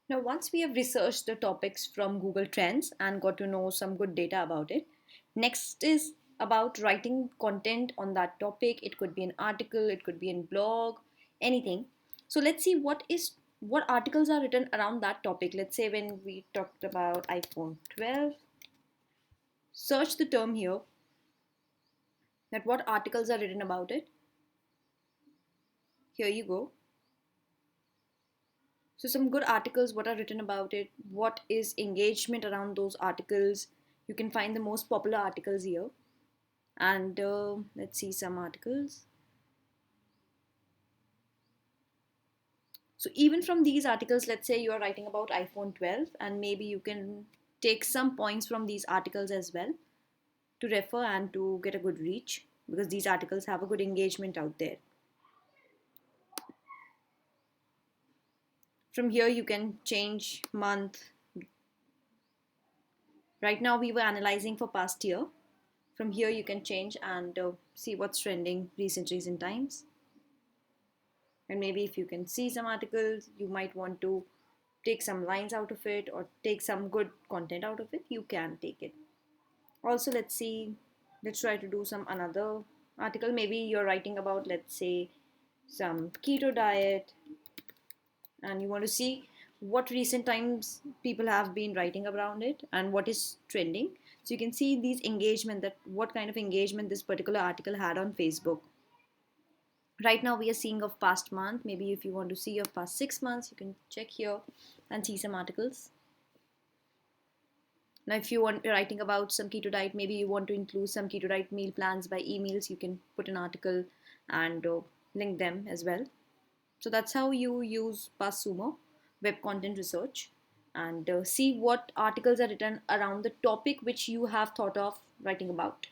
Now, once we have researched the topics from Google Trends and got to know some good data about it, next is about writing content on that topic. It could be an article, it could be a blog, anything. So let's see what articles are written around that topic. Let's say when we talked about iPhone 12, search the term here that what articles are written about it. Here you go. So some good articles, what are written about it, what is engagement around those articles. You can find the most popular articles here. And let's see some articles. So even from these articles, let's say you are writing about iPhone 12 and maybe you can take some points from these articles as well to refer and to get a good reach, because these articles have a good engagement out there. From here you can change month. Right now we were analyzing for past year. From here you can change and see what's trending recent times. And maybe if you can see some articles, you might want to take some lines out of it or take some good content out of it, you can take it. Also, let's try to do some another article. Maybe you're writing about, let's say, some keto diet, and you want to see what recent times people have been writing around it and what is trending. So you can see these engagement, that what kind of engagement this particular article had on Facebook. Right now we are seeing of past month. Maybe if you want to see of past 6 months, you can check here and see some articles. Now if you want writing about some keto diet, maybe you want to include some keto diet meal plans by emails, you can put an article and link them as well. So that's how you use Buzzsumo web content research, and see what articles are written around the topic which you have thought of writing about.